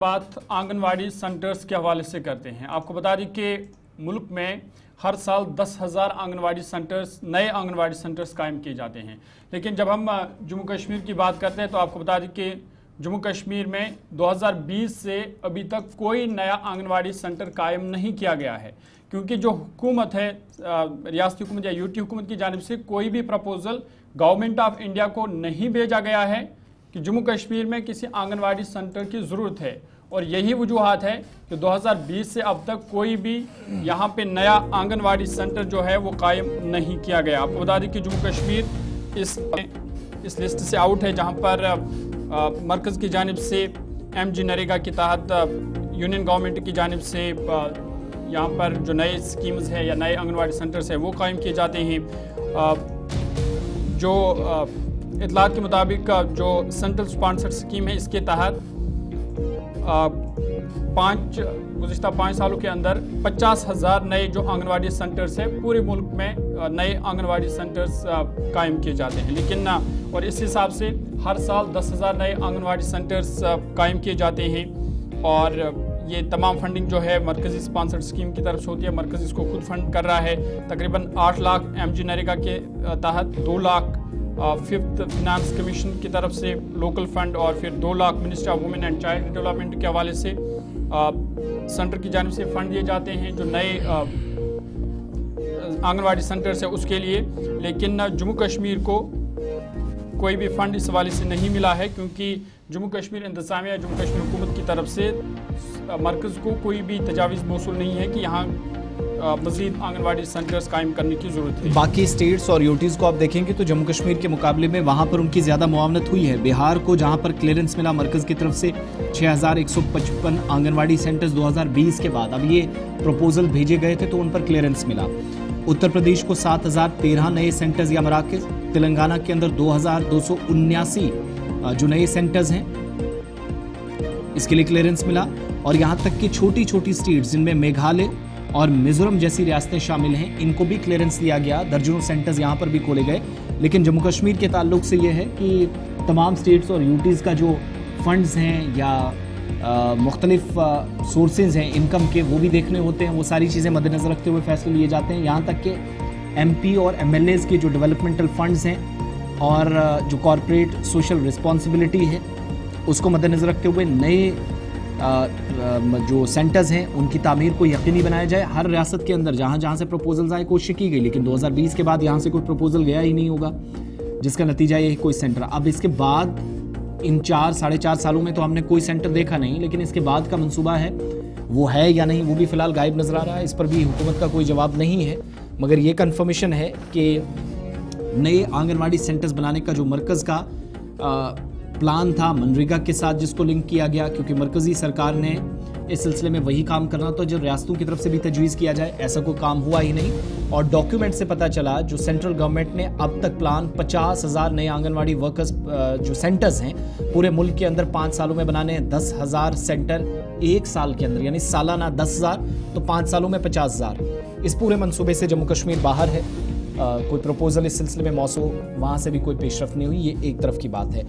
बात आंगनवाड़ी सेंटर्स के हवाले से करते हैं। आपको बता दें कि मुल्क में हर साल 10,000 आंगनवाड़ी सेंटर्स, नए आंगनवाड़ी सेंटर्स कायम किए जाते हैं। लेकिन जब हम जम्मू कश्मीर की बात करते हैं तो आपको बता दें कि जम्मू कश्मीर में 2020 से अभी तक कोई नया आंगनवाड़ी सेंटर कायम नहीं किया गया है, क्योंकि जो हुकूमत है, रियासती हुकूमत या यूटी हुकूमत की जानिब से कोई भी प्रपोजल गवर्नमेंट ऑफ इंडिया को नहीं भेजा गया है कि जम्मू कश्मीर में किसी आंगनवाड़ी सेंटर की ज़रूरत है। और यही वजूहत है कि 2020 से अब तक कोई भी यहाँ पे नया आंगनवाड़ी सेंटर जो है वो कायम नहीं किया गया। आपको बता दें कि जम्मू कश्मीर इस लिस्ट से आउट है, जहाँ पर मरकज़ की जानिब से MG नरेगा के तहत यूनियन गवर्नमेंट की जानिब से यहाँ पर जो नए स्कीम्स है या नए आंगनवाड़ी सेंटर्स है वो कायम किए जाते हैं। जो इतलात के मुताबिक जो सेंट्रल स्पॉन्सर्ड स्कीम है, इसके तहत गुज़िश्ता 5 सालों के अंदर 50,000 नए जो आंगनवाड़ी सेंटर्स है पूरे मुल्क में नए आंगनवाड़ी सेंटर्स कायम किए जाते हैं। लेकिन और इस हिसाब से हर साल 10,000 नए आंगनवाड़ी सेंटर्स कायम किए जाते हैं। और ये तमाम फंडिंग जो है मरकज़ी स्पॉन्सर्ड स्कीम की तरफ से होती है। मरकज़ इसको खुद फंड कर रहा है। तकरीबन 8 लाख MG नरेगा के तहत, 2 लाख फिफ्थ फिनांस कमीशन की तरफ से लोकल फंड, और फिर 2 lakh ministry of women and child development के हवाले से सेंटर की जानिब से फ़ंड दिए जाते हैं जो नए आंगनवाड़ी सेंटर्स है उसके लिए। लेकिन जम्मू कश्मीर को कोई भी फ़ंड इस हवाले से नहीं मिला है, क्योंकि जम्मू कश्मीर इंतज़ामिया, जम्मू कश्मीर हुकूमत की तरफ से मरकज़ को कोई भी तजावीज़ मौसूल नहीं है कि यहाँ मज़ीद आंगनवाड़ी सेंटर्स कायम करने की ज़रूरत है। बाकी स्टेट्स और यूटीज़ को आप देखेंगे तो जम्मू कश्मीर के मुकाबले में वहाँ पर उनकी ज़्यादा मुआवनत हुई है। बिहार को जहाँ पर क्लियरेंस मिला मरकज़ की तरफ से 6,155 आंगनवाड़ी सेंटर्स 2020 के बाद, अब ये प्रपोजल भेजे गए थे तो उन पर क्लियरेंस मिला। उत्तर प्रदेश को 7,013 नए सेंटर्स या मराकज़, तेलंगाना के अंदर 2,279 जो नए सेंटर्स हैं इसके लिए क्लियरेंस मिला। और यहाँ तक कि छोटी छोटी स्टेट्स जिनमें मेघालय और मिजोरम जैसी रियासतें शामिल हैं, इनको भी क्लियरेंस दिया गया। दर्जनों सेंटर्स यहाँ पर भी खोले गए। लेकिन जम्मू कश्मीर के ताल्लुक से ये है कि तमाम स्टेट्स और यूटीज़ का जो फंड्स हैं या मुख्तलिफ सोर्सेज हैं इनकम के, वो भी देखने होते हैं। वो सारी चीज़ें मद्देनज़र रखते हुए फैसले लिए जाते हैं। यहाँ तक कि MP और MLAs के जो डेवलपमेंटल फंड्स हैं और जो कॉरपोरेट सोशल रिस्पॉन्सिबिलिटी है उसको मद्देनज़र रखते हुए नए जो सेंटर्स हैं उनकी तामीर को यकीनी बनाया जाए। हर रियासत के अंदर जहाँ जहाँ से प्रपोजल्स आए कोशिश की गई, लेकिन 2020 के बाद यहाँ से कोई प्रपोजल गया ही नहीं होगा, जिसका नतीजा ये कोई सेंटर। अब इसके बाद इन 4-4.5 सालों में तो हमने कोई सेंटर देखा नहीं, लेकिन इसके बाद का मंसूबा है वो है या नहीं वो भी फ़िलहाल गायब नज़र आ रहा है। इस पर भी हुकूमत का कोई जवाब नहीं है, मगर ये कन्फर्मेशन है कि नए आंगनवाड़ी सेंटर्स बनाने का जो मरकज़ का प्लान था मनरेगा के साथ, जिसको लिंक किया गया, क्योंकि मरकज़ी सरकार ने इस सिलसिले में वही काम करना था जो रियासतों की तरफ से भी तजवीज़ किया जाए। ऐसा कोई काम हुआ ही नहीं। और डॉक्यूमेंट से पता चला जो सेंट्रल गवर्नमेंट ने अब तक प्लान 50,000 नए आंगनवाड़ी वर्कर्स जो सेंटर्स हैं पूरे मुल्क के अंदर 5 सालों में बनाने हैं। 10,000 सेंटर 1 साल के अंदर, यानी सालाना 10,000 तो 5 सालों में 50,000। इस पूरे मनसूबे से जम्मू कश्मीर बाहर है। कोई प्रपोजल इस सिलसिले में मौसू वहाँ से भी कोई पेशरफ नहीं हुई। ये एक तरफ की बात है।